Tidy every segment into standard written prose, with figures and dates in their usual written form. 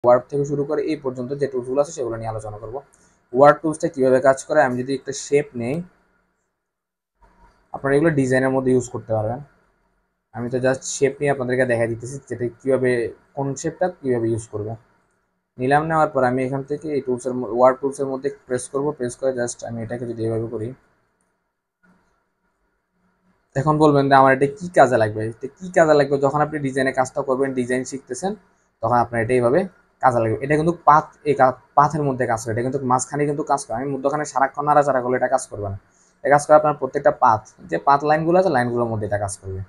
Word থেকে শুরু করে এই পর্যন্ত যে টুলসগুলো আছে সেগুলো নিয়ে আলোচনা করব। ওয়ার্ড টুলসটা কীভাবে কাজ করে, আমি যদি একটা শেপ নেই, আপনারা এগুলো ডিজাইনের মধ্যে ইউজ করতে পারবেন। আমি তো জাস্ট শেপ নিয়ে আপনাদেরকে দেখা দিতেছি যেটা কীভাবে, কোন শেপটা কীভাবে ইউজ করবে। নিলাম, নেওয়ার পর আমি এখান থেকে এই টুলসের ওয়ার্ড টুলসের মধ্যে প্রেস করব, প্রেস করে জাস্ট আমি এটাকে যদি এভাবে করি, এখন বলবেন যে আমার এটা কি কাজে লাগবে। এটা কি কাজে লাগবে, যখন আপনি ডিজাইনের কাজটা করবেন, ডিজাইন শিখতেছেন, তখন আপনার এটা এইভাবে কাজে লাগবে। এটা কিন্তু পাথ, এই পাথের মধ্যে কাজ করে, এটা কিন্তু মাঝখানে কিন্তু কাজ করে। আমি মধ্যখানে সারাক্ষণ নাড়াচাড়া করলে এটা কাজ করবে না। এটা কাজ করে আপনার প্রত্যেকটা পাথ, যে পাথ লাইনগুলো আছে লাইনগুলোর মধ্যে এটা কাজ করবে।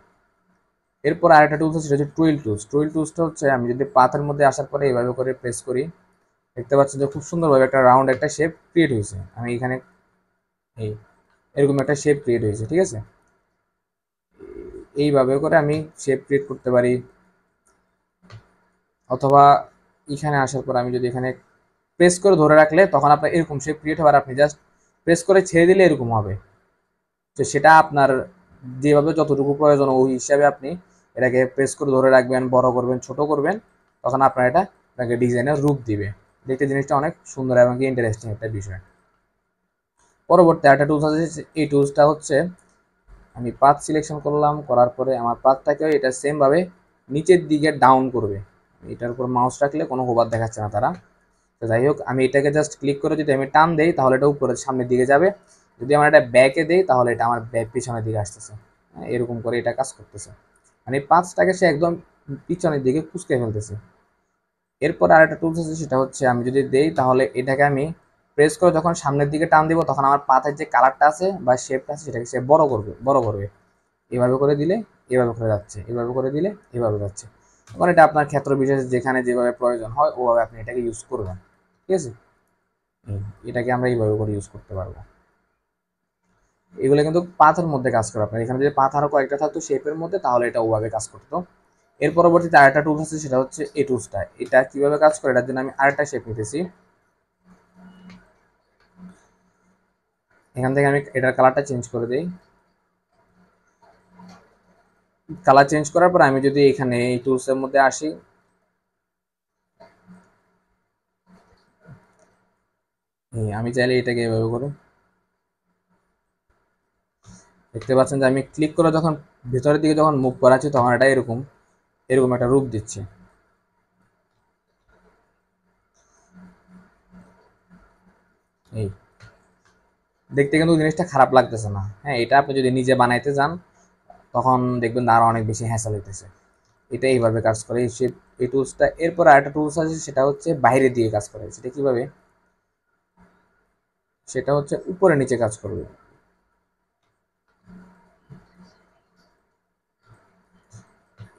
এরপর আরেকটা টুলস আছে, সেটা হচ্ছে টুইল টুলস। টুইল টুলসটা হচ্ছে আমি যদি পাথের মধ্যে আসার পরে এইভাবে করে প্রেস করি, দেখতে পাচ্ছেন যে খুব সুন্দরভাবে একটা রাউন্ড একটা শেপ ক্রিয়েট হয়েছে। আমি এখানে এই এরকম একটা শেপ ক্রিয়েট হয়েছে, ঠিক আছে। এইভাবে করে আমি শেপ ক্রিয়েট করতে পারি, অথবা এখানে আসার পর আমি যদি এখানে প্রেস করে ধরে রাখলে তখন আপনার এরকম শেপ ক্রিয়েট হবে, আর আপনি জাস্ট প্রেস করে ছেড়ে দিলে এরকম হবে। তো সেটা আপনার যেভাবে যতটুকু প্রয়োজন ওই হিসাবে আপনি এটাকে প্রেস করে ধরে রাখবেন, বড় করবেন, ছোট করবেন, তখন আপনার এটা আপনাকে ডিজাইনের রূপ দিবে। দেখতে জিনিসটা অনেক সুন্দর এবং ইন্টারেস্টিং একটা বিষয়। পরবর্তী একটা টুলস আছে, এই টুলসটা হচ্ছে আমি পাথ সিলেকশন করলাম, করার পরে আমার পাথটাকেও এটা সেমভাবে নিচের দিকে ডাউন করবে। এটার উপর মাউস রাখলে কোনো হোভার দেখাচ্ছে না তারা। তো যাই হোক, আমি এটাকে জাস্ট ক্লিক করে যদি আমি টান দেই তাহলে এটা উপরের সামনের দিকে যাবে। যদি আমার এটা ব্যাকে দেই তাহলে এটা আমার ব্যাক পিছনের দিকে আসতেছে। এরকম করে এটা কাজ করতেছে, মানে পাঁচটাকে সে একদম পিছনের দিকে কুচকে ফেলতেছে। এরপর আরেকটা টুলস আছে, সেটা হচ্ছে আমি যদি দেই তাহলে এটাকে আমি প্রেস করে যখন সামনের দিকে টান দিব তখন আমার পাথের যে কালারটা আছে বা শেপটা আছে সেটাকে সে বড় করবে। এভাবে করে দিলে এভাবে করে যাচ্ছে, এভাবে করে দিলে এভাবে যাচ্ছে। তখন এটা আপনার ক্ষেত্র বিশেষ যেখানে যেভাবে প্রয়োজন হয় ওভাবে আপনি এটাকে ইউজ করবেন, ঠিক আছে। এটাকে আমরা এইভাবে করে ইউজ করতে পারবো। এগুলো কিন্তু পাথের মধ্যে কাজ করে। আপনার এখানে যদি পাথ আরো কয়েকটা থাকতো শেপের মধ্যে তাহলে এটা ওভাবে কাজ করতো। এর পরবর্তীতে আরেকটা টুলস আছে, সেটা হচ্ছে এই টুলসটা। এটা কিভাবে কাজ করে এটার জন্য আমি আরেকটা শেপ নিতেছি। এখান থেকে আমি এটার কালারটা চেঞ্জ করে দিই। কালার চেঞ্জ করার পর আমি যদি এখানে এই টুলসের মধ্যে আসি, আমি চাইলে এটাকে এভাবে করে দেখতে পাচ্ছেন যে আমি ক্লিক করে যখন ভেতরের দিকে যখন মুভ করাচ্ছি তখন এটা এরকম এরকম একটা রূপ দিচ্ছে। এই দেখতে কিন্তু জিনিসটা খারাপ লাগতেছে না। হ্যাঁ, এটা আপনি যদি নিজে বানাইতে যান তখন দেখবেন আরো অনেক বেশি হ্যাসেল হইতেছে। এটা এইভাবে কাজ করে এই টুলসটা। এরপর আরেকটা টুলস আছে, সেটা হচ্ছে বাইরে দিয়ে কাজ করে। সেটা কিভাবে, সেটা হচ্ছে উপরে নিচে কাজ করবে।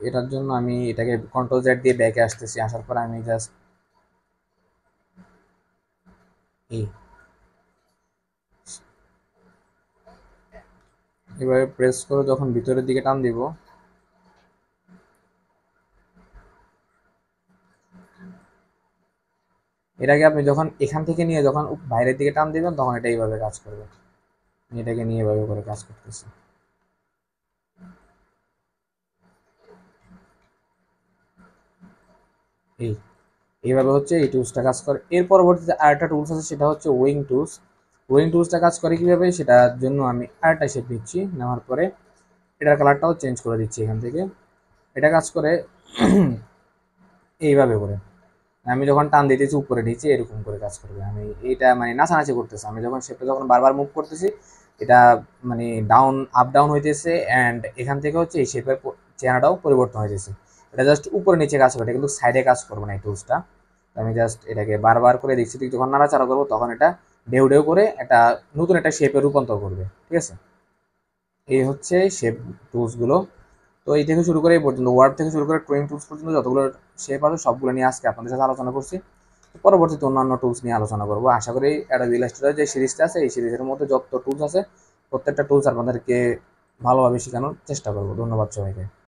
এটার জন্য আমি এটাকে কন্ট্রোল জেড দিয়ে ব্যাকে আসতেছি, আসার পর আমি জাস্ট এই এভাবে প্রেস করে যখন ভিতরের দিকে টান দিব, এটাকে আপনি যখন এখান থেকে নিয়ে যখন বাইরের দিকে টান দিবেন তখন এটা এইভাবে কাজ করবে। এটাকে নিয়ে এভাবে করে কাজ করতেছি। এই এইভাবে হচ্ছে এই টুলসটা কাজ করে। এর পরবর্তীতে আরেকটা টুলস আছে, সেটা হচ্ছে ওয়িং টুলস। ওয়িং টুলসটা কাজ করে কিভাবে, সেটার জন্য আমি আরেকটা শেপ নিচ্ছি, নেওয়ার পরে এটার কালারটাও চেঞ্জ করে দিচ্ছি এখান থেকে। এটা কাজ করে এইভাবে করে, আমি যখন টান দিতেছি উপরে নিচে এরকম করে কাজ করবে। আমি এইটা মানে নাচানাচি করতেছি, আমি যখন শেপটা যখন বারবার মুভ করতেছি এটা মানে ডাউন আপ ডাউন হইতেছে, অ্যান্ড এখান থেকে হচ্ছে এই শেপের চেহারাটাও পরিবর্তন হইতেছে। এটা জাস্ট উপরে নিচে কাজ করবে, এটা কিন্তু সাইডে কাজ করবে না এই টুলসটা। আমি জাস্ট এটাকে বারবার করে দেখছি, যখন নাড়াচাড়া করবো তখন এটা ঢেউ ঢেউ করে একটা নতুন একটা শেপে রূপান্তর করবে, ঠিক আছে। এই হচ্ছে শেপ টুলসগুলো। তো এই থেকে শুরু করে এই পর্যন্ত, ওয়ার্ড থেকে শুরু করে ড্রয়িং টুলস পর্যন্ত যতগুলো শেপ আছে সবগুলো নিয়ে আজকে আপনাদের সাথে আলোচনা করছি। পরবর্তীতে অন্যান্য টুলস নিয়ে আলোচনা করবো। আশা করি অ্যাডোবি ইলাস্ট্রেটর যে সিরিজটা আছে এই সিরিজের মধ্যে যত টুলস আছে প্রত্যেকটা টুলস আপনাদেরকে ভালোভাবে শেখানোর চেষ্টা করবো। ধন্যবাদ সবাইকে।